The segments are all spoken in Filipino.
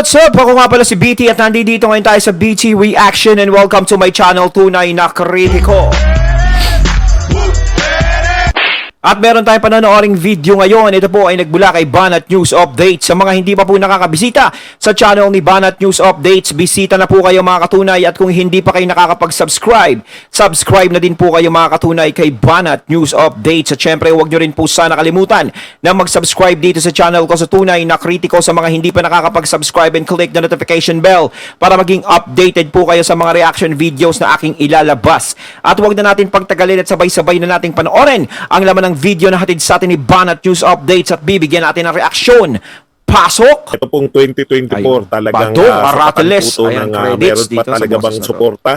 What's up? Ako nga pala si BT at nandito ngayon tayo sa BT Reaction and welcome to my channel, Tunay na Kritiko. At meron tayong panonooring video ngayon. Ito po ay nagbula kay Banat News Updates. Sa mga hindi pa po nakakabisita sa channel ni Banat News Updates, bisita na po kayo mga katunay. At kung hindi pa kayo nakakapag-subscribe, subscribe na din po kayo mga katunay kay Banat News Updates. At syempre, huwag nyo rin po sana kalimutan na mag-subscribe dito sa channel ko sa Tunay na Kritiko. Sa mga hindi pa nakakapag-subscribe and click the notification bell para maging updated po kayo sa mga reaction videos na aking ilalabas. At huwag na natin pagtagalin at sabay-sabay na nating panoorin ang laman ng video na hatid sa atin ni Banat News Updates at bibigyan natin ng reaksyon. Pasok! Ito pong 2024 Ayun. talagang Bato, sa Arateles. puto Ayan, ng credits meron pa dito sa talaga boses bang na to. suporta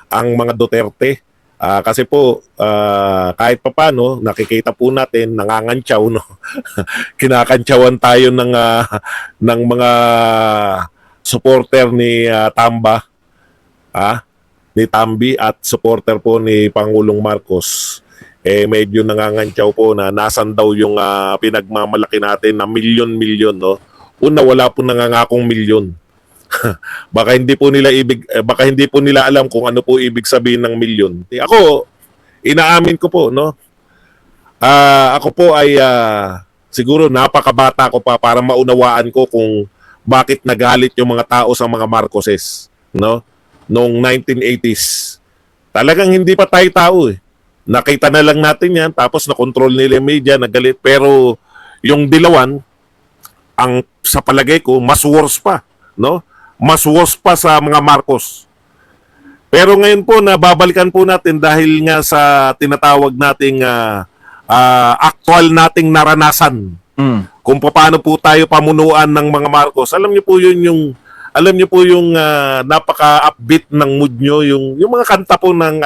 ang mga Duterte. Kasi po kahit pa paano nakikita po natin nangangantsaw, no. Kinakantsawan tayo ng mga supporter ni Tamba, ni Tambi at supporter po ni Pangulong Marcos. Medyo nangangantsaw po na nasan daw yung pinagmamalaki natin na milyon-milyon, no. Una, wala po nangangakong milyon. baka hindi po nila alam kung ano po ibig sabihin ng milyon. Ako, inaamin ko po, no. Ako po ay siguro napakabata ko pa para maunawaan ko kung bakit nagalit yung mga tao sa mga Marcoses, no, noong 1980s. Talagang hindi pa tayo tao eh. Nakita na lang natin yan, tapos na-control nila yung media, nagalit. Pero yung Dilawan, ang sa palagay ko, mas worse pa, no? Mas worse pa sa mga Marcos. Pero ngayon po, nababalikan po natin dahil nga sa tinatawag nating actual nating naranasan. Kung paano po tayo pamunuan ng mga Marcos. Alam niyo po yung napaka-upbeat ng mood nyo, yung mga kanta po ng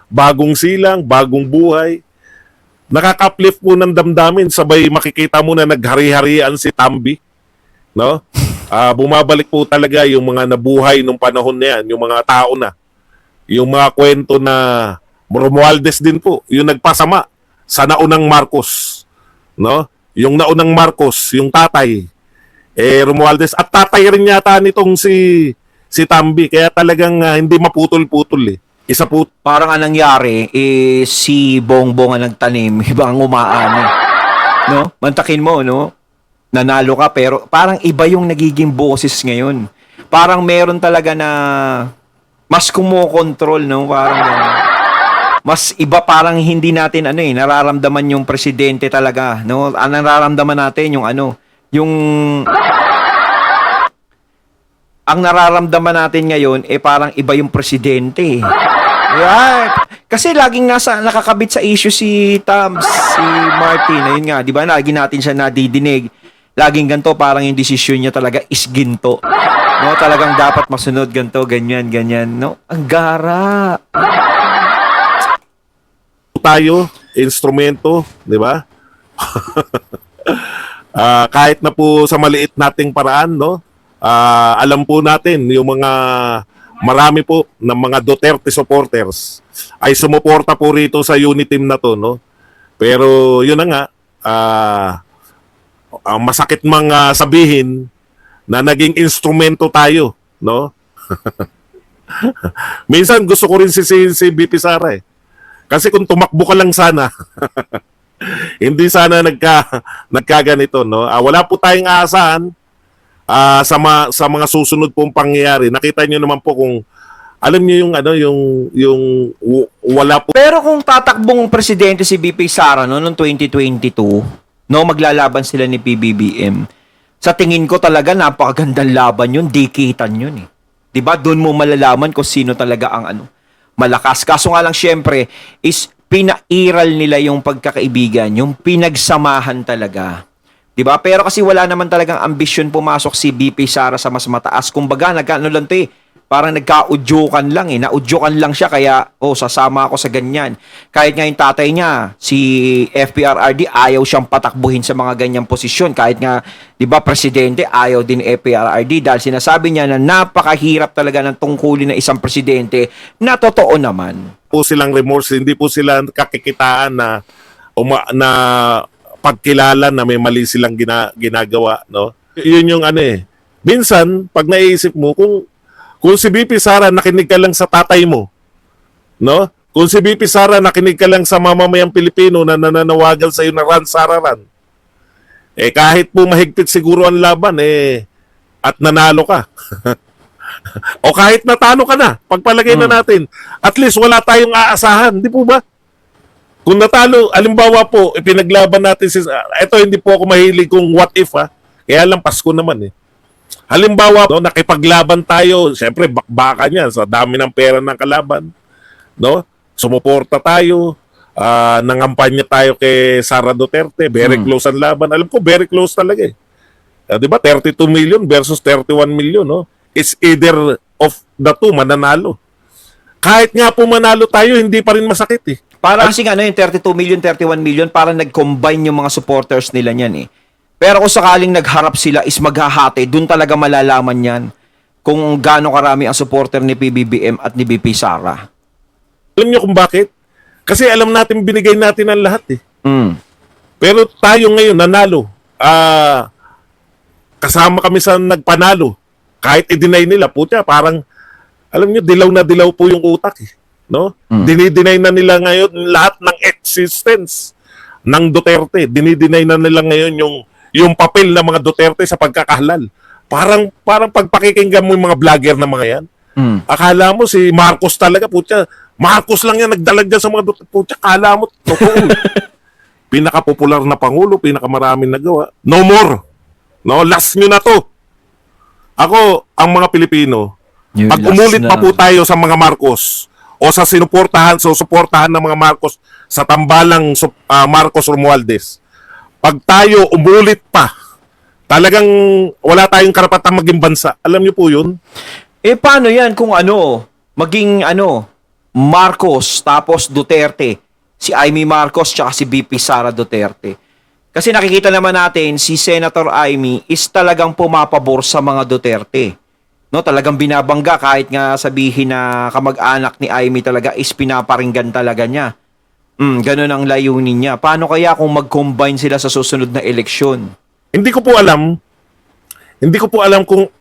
bagong silang, bagong buhay. Nakaka-uplift po ng damdamin. Sabay makikita mo na naghari-harian si Tambi, no? Bumabalik po talaga yung mga nabuhay nung panahon na yan, yung mga tao na. Yung mga kwento na Romualdez din po, yung nagpasama sa naunang Marcos, no? Yung naunang Marcos, yung tatay, Romualdez, at tatay rin yata nitong si Tambi, kaya talagang hindi maputol-putol eh. Isa po. Parang anong nangyari, si Bongbong ang nagtanim, ibang umaani. No? Mantakin mo, no? Nanalo ka, pero parang iba yung nagiging boses ngayon. Parang meron talaga na mas kumokontrol, no? Parang mas iba, parang hindi natin nararamdaman yung presidente talaga, no? Ang nararamdaman natin yung ang nararamdaman natin ngayon parang iba yung presidente. Yeah. Kasi laging nakakabit sa issue si si Martin. Ayun nga, 'di ba? Lagi natin siya nadidinig. Laging ganto, parang yung desisyon niya talaga is ginto. No, talagang dapat masunod ganto, ganyan, no? Ang gara. Tayo, instrumento, 'di ba? Kahit na po sa maliit nating paraan, no? Alam po natin yung mga marami po ng mga Duterte supporters ay sumuporta po rito sa unit team na to, no? Pero yun na nga, masakit mang sabihin na naging instrumento tayo, no? Minsan gusto ko rin si BP Sara eh. Kasi kung tumakbo ka lang sana, hindi sana nagkaganito, no? Wala po tayong aasahan sa mga susunod pong pangyayari. Nakita niyo naman po kung alam niyo yung wala po. Pero kung tatakbong presidente si BP Sara noong 2022, no, maglalaban sila ni PBBM. Sa tingin ko talaga napakagandang laban yun, dikitan yun eh. 'Di ba? Doon mo malalaman kung sino talaga ang malakas. Kaso nga lang syempre is pinairal nila yung pagkakaibigan, yung pinagsamahan talaga. 'Di ba? Pero kasi wala naman talagang ambisyon pumasok si BP Sara sa mas mataas. Kumbaga, lang 'to parang nagka-udyukan lang eh. Naudyukan lang siya kaya sasama ako sa ganyan. Kahit nga yung tatay niya, si FPRRD, ayaw siyang patakbuhin sa mga ganyang posisyon. Kahit nga, 'di ba, presidente, ayaw din FPRRD dahil sinasabi niya na napakahirap talaga ng tungkulin ng isang presidente na totoo naman. Po silang remorse, hindi po sila kakikitaan na pagkilala na may mali silang ginagawa, no? Yun yung minsan, pag naiisip mo, kung si BP Sara nakinig ka lang sa tatay mo, no? Kung si BP Sara nakinig ka lang sa mamamayang Pilipino na nananawagan sa iyo na Ran Sara Ran, kahit po mahigpit siguro ang laban, at nanalo ka. O kahit natalo ka na, pagpalagay na natin, at least wala tayong aasahan, di po ba? Kung natalo, alimbawa po, ipinaglaban natin ito hindi po ako mahilig kung what if kaya lang Pasko naman Halimbawa, no, nakipaglaban tayo, siyempre bakbakan yan sa dami ng pera ng kalaban, no? Sumuporta tayo, nangampanya tayo kay Sara Duterte, very close ang laban. Alam ko, very close talaga di ba? 32 million versus 31 million, no? It's either of the two mananalo. Kahit nga po manalo tayo, hindi pa rin masakit Parang kasing yung 32 million, 31 million, parang nag-combine yung mga supporters nila niyan Pero kung sakaling nagharap sila is maghahati, dun talaga malalaman yan kung gaano karami ang supporter ni PBBM at ni BP Sara. Alam niyo kung bakit? Kasi alam natin, binigay natin ang lahat Pero tayo ngayon, nanalo. Kasama kami sa nagpanalo. Kahit i-deny nila, putya, parang, alam niyo, dilaw na dilaw po yung utak no? Dinideny na nila ngayon lahat ng existence ng Duterte. Dinideny na nila ngayon yung papel ng mga Duterte sa pagkakahalal. Parang pagpakikinggan mo yung mga vlogger na mga yan. Akala mo si Marcos talaga, putya, Marcos lang yan nagdalag dyan sa mga Duterte. Putya, akala mo, totoo. Pinaka-popular na Pangulo, pinakamaraming nagawa. No more. No, last nyo na to. Ako, ang mga Pilipino, pag umulit pa po tayo sa mga Marcos o sa suportahan ng mga Marcos sa tambalang Marcos Romualdez, pag tayo umulit pa, talagang wala tayong karapatang maging bansa. Alam niyo po yun? Paano yan kung maging Marcos tapos Duterte, si Amy Marcos tsaka si BP Sara Duterte. Kasi nakikita naman natin si Senator Amy is talagang pumapabor sa mga Duterte. No, talagang binabangga kahit nga sabihin na kamag-anak ni Amy talaga is pinaparinggan talaga niya. Ganun ang layunin niya. Paano kaya kung mag-combine sila sa susunod na eleksyon? Hindi ko po alam kung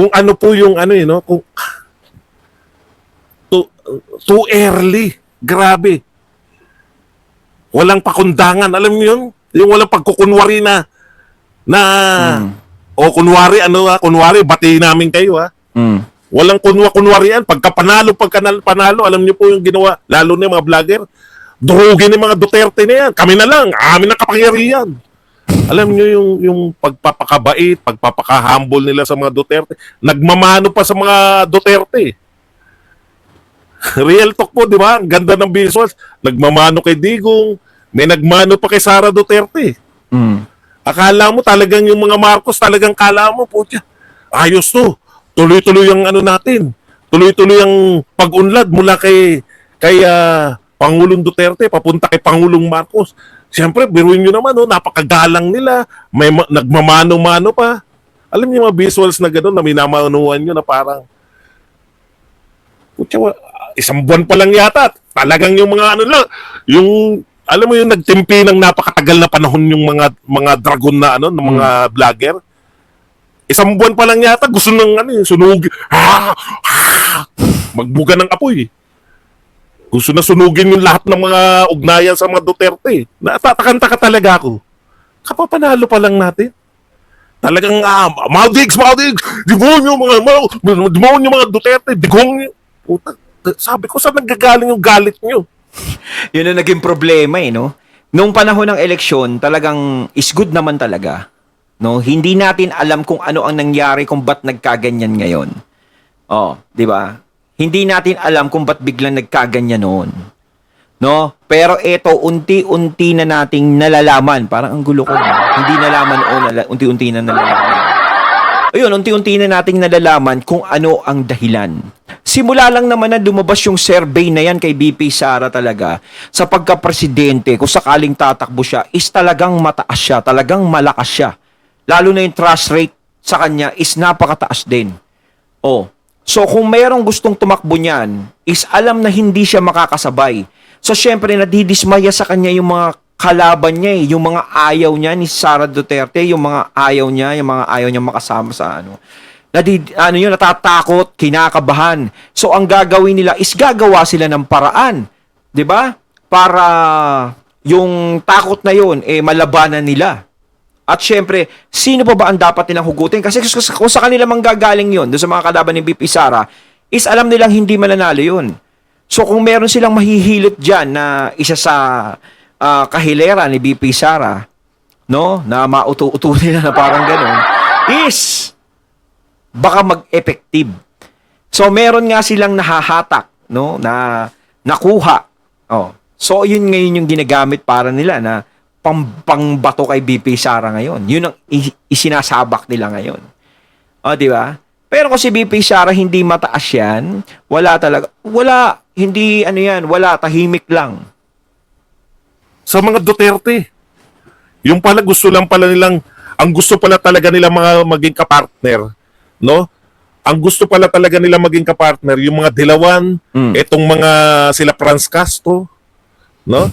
ano po yung kung too early. Grabe. Walang pakundangan. Alam niyo yun? Yung walang pagkukunwari kunwari, bati namin kayo Walang kunwarian. Pagka panalo, alam niyo po yung ginawa, lalo na yung mga vlogger, durugin yung mga Duterte na yan. Kami na lang, amin ang kapangyarihan. Alam niyo yung pagpapakabait, pagpapaka-humble nila sa mga Duterte, nagmamano pa sa mga Duterte. Real talk po, di ba? Ang ganda ng visuals. Nagmamano kay Digong, may nagmano pa kay Sara Duterte. Akala mo talagang yung mga Marcos, talagang kala mo, putya, ayos to. Tuloy-tuloy ang natin. Tuloy-tuloy ang pag-unlad mula kay Pangulong Duterte papunta kay Pangulong Marcos. Siyempre, biruin nyo naman, napakagalang nila. May nagmamano-mano pa. Alam niyo mga visuals na gano'n na minamanuhan nyo na parang, putya, isang buwan pa lang yata. Talagang yung mga alam mo yung nagtimpi ng napakatagal na panahon yung mga dragon na ng mga vlogger. Isang buwan pa lang yata gusto ng sunog. Magbuga ng apoy. Gusto na sunugin yung lahat ng mga ugnayan sa mga Duterte. Natatakanta talaga ako. Kapapanalo pa lang natin. Talagang Maldigs, demonyo mga Duterte, digong. Puta, sabi ko, saan nagagaling yung galit nyo? Yun ang naging problema no? Nung panahon ng eleksyon, talagang is good naman talaga. No? Hindi natin alam kung ano ang nangyari kung ba't nagkaganyan ngayon. Di ba? Hindi natin alam kung ba't biglang nagkaganyan noon. No? Pero ito, unti-unti na nating nalalaman. Parang ang gulo ko. Hindi nalaman unti-unti na nalalaman. Ayun, unti-unti na nating nalalaman kung ano ang dahilan. Simula lang naman na lumabas yung survey na yan kay BP Sara talaga sa pagka-presidente, kung sakaling tatakbo siya, is talagang mataas siya, talagang malakas siya. Lalo na yung trust rate sa kanya is napakataas din. So kung mayroong gustong tumakbo niyan, is alam na hindi siya makakasabay. So syempre nadidismaya sa kanya yung mga kalaban niya eh, yung mga ayaw niya ni Sara Duterte, yung mga ayaw niya makasama sa ano. Yun, natatakot, kinakabahan. So ang gagawin nila is gagawa sila ng paraan, 'di ba? Para yung takot na yun malabanan nila. At syempre, sino pa ba ang dapat nilang hugutin? Kasi kung sa kanila manggagaling yun, doon sa mga kalaban ni BP Sara, is alam nilang hindi mananalo yun. So kung meron silang mahihilot dyan na isa sa kahilera ni BP Sara, no, na mauto-uto nila na parang gano'n, is baka mag-effective. So meron nga silang nahahatak, no, na nakuha. Oh. So yun ngayon yung ginagamit para nila na pangbato kay BP Sara ngayon. Yun ang isinasabak nila ngayon. O, di ba? Pero kung si BP Sara hindi mataas yan, wala, hindi wala, tahimik lang. Sa mga Duterte, yung pala gusto lang pala nilang, ang gusto pala talaga nila mga maging kapartner, no? Ang gusto pala talaga nila maging kapartner, yung mga Dilawan, itong mga sila Franz Castro, no?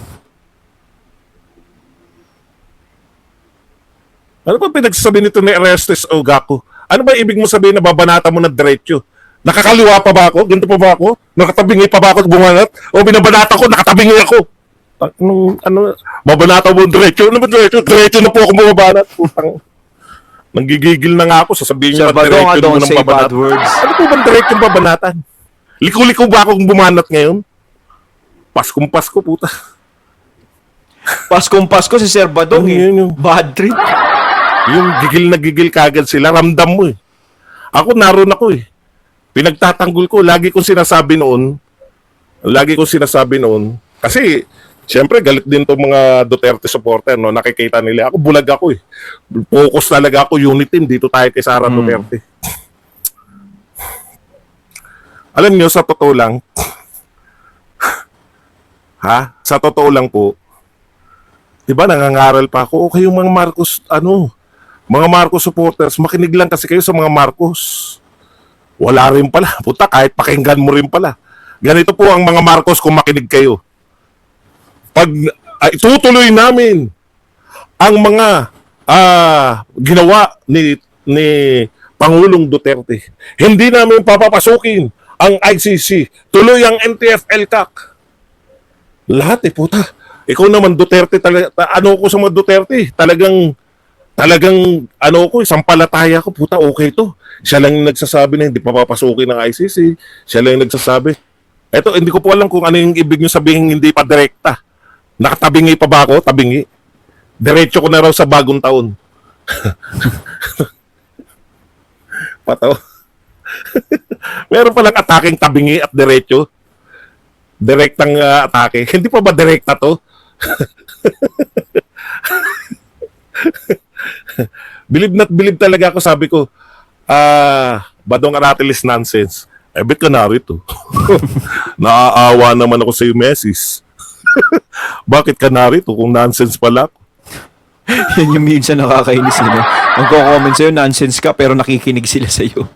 Ano ba pinagsasabi nito ni Orestes Ogako? Ano ba ibig mo sabihin na babanata mo na diretso? Nakakaliwa pa ba ako? Ganito pa ba ako? Nakatabingi pa ba ako bumanat? O binabanata ko, nakatabingi ako. Babanata mo diretso? Ano ba diretso? Diretso na po ako bumabanat. Nanggigigil na nga ako. Sasabihin niyo na diretso mo ng babanat. Ano po bang diretso yung babanatan? Liko-liko ba akong bumanat ngayon? Paskong Pasko, puta. Paskong Pasko si Sir Badong bad trip. Yung gigil na gigil kagad sila, ramdam mo eh. Ako naroon ako eh. Pinagtatanggol ko, lagi kong sinasabi noon, kasi siyempre galit din to mga Duterte supporter, no? Nakikita nila, ako bulag ako eh. Focus talaga ako, unit team, dito tayo kay Sara Duterte. Alam niyo, sa totoo lang, sa totoo lang po, diba nangangaral pa ako, okay yung mga Marcos, mga Marcos supporters, makinig lang kasi kayo sa mga Marcos. Wala rin pala. Puta, kahit pakinggan mo rin pala. Ganito po ang mga Marcos kung makinig kayo. Pag itutuloy namin ang mga ginawa ni Pangulong Duterte, hindi namin papapasukin ang ICC. Tuloy ang NTF-ELCAC. Lahat puta. Ikaw naman Duterte, ko sa mga Duterte, talagang sampalataya ko, puta, okay to. Siya lang yung nagsasabi na hindi papapasukin ng ICC. Siya lang yung nagsasabi. Eto, hindi ko po alam kung ano yung ibig nyo sabihin hindi pa direkta. Nakatabingi pa ba ako? Tabingi. Diretso ko na raw sa bagong taon. Pataw. Meron palang ataking tabingi at diretso. Direktang atake. Hindi pa ba direkta to? Bilib talaga ako, sabi ko, Badong Aratiles nonsense. Bet ka narito. Naaawa naman ako sa iyo, Messis. Bakit ka narito kung nonsense pala ako? Yan yung minsan nakakainis nila. Magko-comment sa'yo, nonsense ka, pero nakikinig sila sa'yo.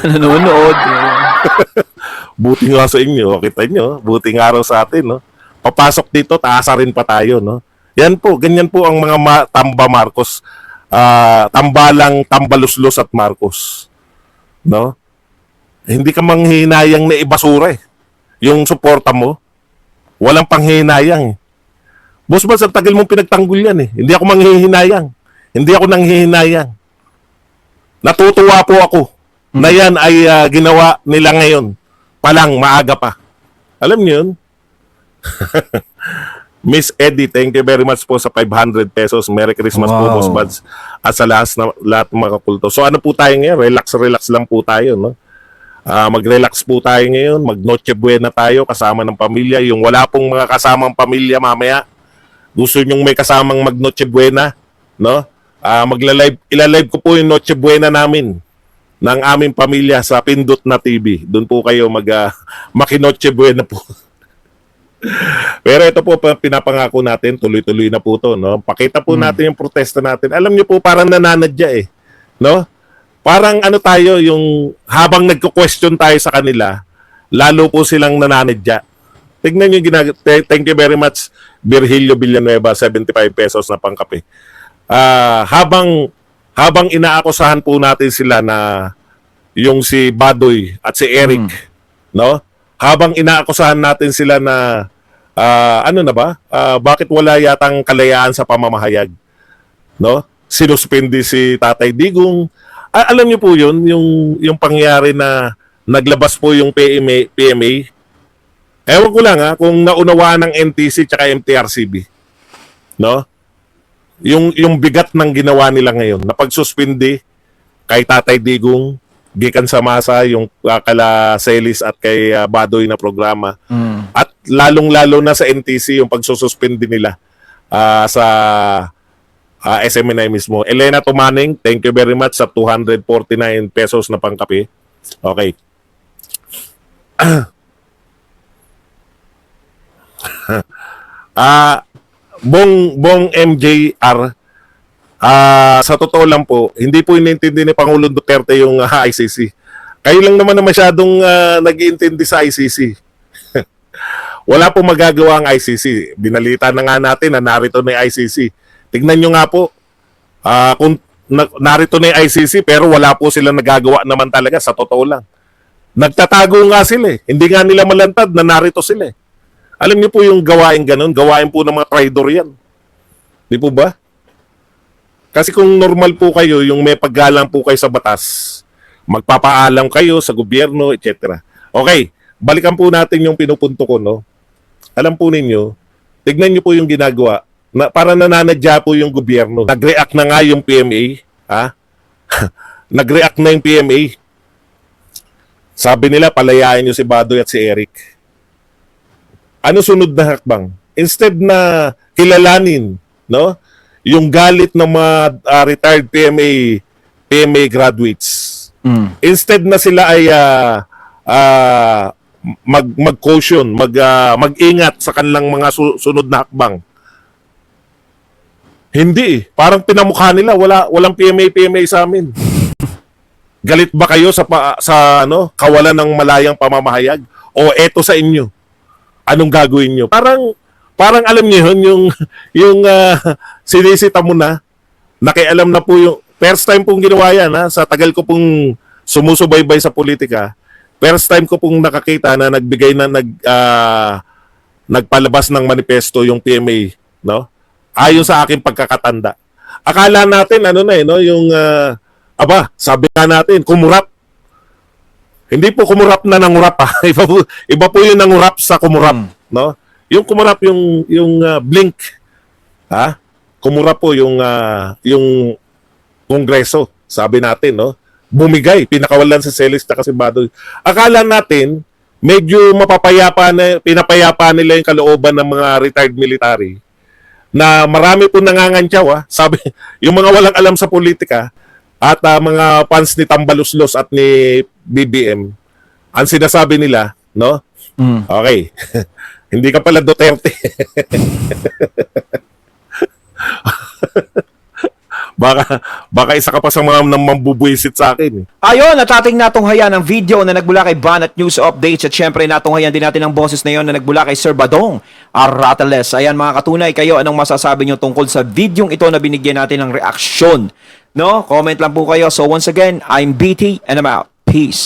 Nanonood. Buti nga sa inyo, kita nyo, buti nga araw sa atin, no? Papasok dito, taasa rin pa tayo, no? Yan po, ganyan po ang mga tamba Marcos. Tambalang, tambaluslos at Marcos. No? Hindi ka manghinayang na ibasura eh. Yung suporta mo, walang panghinayang eh. Boss Bas, ang tagal mong pinagtanggol yan eh. Hindi ako manghihinayang. Hindi ako nanghihinayang. Natutuwa po ako na yan ay ginawa nila ngayon. Palang, maaga pa. Alam niyo yun? Miss Eddie, thank you very much po sa 500 pesos. Merry Christmas po, Boss Buds. At sa lahat ng mga kulto. So ano po tayo ngayon? Relax lang po tayo, no? Mag-relax po tayo ngayon. Mag-Noche Buena tayo kasama ng pamilya. Yung wala pong mga kasamang pamilya mamaya, gusto nyong may kasamang mag-Noche Buena, no? Ilalive ko po yung Noche Buena namin ng aming pamilya sa Pindot na TV. Doon po kayo maki-Noche Buena po. Pero ito po, pinapangako natin, tuloy-tuloy na po to, no? Pakita po natin yung protesta natin. Alam niyo po, parang nananadya eh, no? Parang ano tayo, yung habang nagko-question tayo sa kanila, lalo po silang nananadya. Tignan nyo yung thank you very much, Virgilio Villanueva, 75 pesos na pangkape. Habang inaakusahan po natin sila na yung si Badoy at si Eric, no? Habang inaakusahan natin sila na bakit wala yatang kalayaan sa pamamahayag, no? Sinuspindi si Tatay Digong. Alam niyo po 'yun, yung pangyari na naglabas po yung PMA. Ewan ko lang kung naunawaan ng NTC tsaka MTRCB, no? Yung bigat ng ginawa nila ngayon na pagsuspindi kay Tatay Digong, gikan sa masa yung kala Celis at kay Badoy na programa. At lalong-lalo na sa NTC yung pagsususpindi nila sa SMNI mismo. Elena Tumaning, thank you very much sa 249 pesos na pangkape. Okay. Bong MJR, sa totoo lang po, hindi po inintindi ni Pangulong Duterte yung ICC. Kayo lang naman na masyadong nag-iintindi sa ICC. Wala po magagawa ang ICC. Binalita na nga natin na narito na yung ICC. Tignan nyo nga po, kung narito na yung ICC pero wala po sila nagagawa naman talaga, sa totoo lang. Nagtatago nga sila eh. Hindi nga nila malantad na narito sila eh. Alam niyo po yung gawain ganun, gawain po ng mga traidor yan. Di po ba? Kasi kung normal po kayo, yung may paggalang po kayo sa batas, magpapaalam kayo sa gobyerno, etc. Okay, balikan po natin yung pinupunto ko, no? Alam po ninyo, tignan niyo po yung ginagawa, na para nananadya po yung gobyerno. Nag-react na nga yung PMA, Nag-react na yung PMA. Sabi nila, palayain niyo si Badoy at si Eric. Ano sunod na hakbang? Instead na kilalanin, no, yung galit ng mga retired PMA graduates. Instead na sila ay mag-caution, mag-ingat sa kanilang mga sunod na hakbang. Hindi, parang pinamukha nila, walang PMA sa amin. Galit ba kayo sa kawalan ng malayang pamamahayag? O eto sa inyo? Anong gagawin nyo? Parang alam niyo yun, yung sinisita mo na, nakialam na po yung, first time pong ginawa yan, sa tagal ko pong sumusubaybay sa politika, first time ko pong nakakita na nagbigay na nagpalabas ng manifesto yung PMA, no? Ayon sa aking pagkakatanda. Akala natin, yung, sabi nga natin, kumurap. Hindi po kumurap na nangurap iba po yung nangurap sa kumurap, no? Yung kumurap yung blink. Kumurap po yung kongreso, sabi natin, no? Bumigay, pinakawalan si Celis at si Badoy. Akala natin medyo pinapayapa nila yung kalooban ng mga retired military na marami po nangangantyaw, sabi yung mga walang alam sa politika at mga fans ni Tambaluslos at ni BBM, ang sinasabi nila, no? Okay. Hindi ka pala Duterte. baka isa ka pa sa mga mambubuisit sa akin. Ayun, at ating natunghayan ang video na nagbula kay Banat News Updates at syempre natunghayan din natin ang boses na yon na nagbula kay Sir Badong Arateles. Ayan mga katunay, kayo anong masasabi nyo tungkol sa videong ito na binigyan natin ng reaksyon? No? Comment lang po kayo. So once again, I'm BT and I'm out. Peace.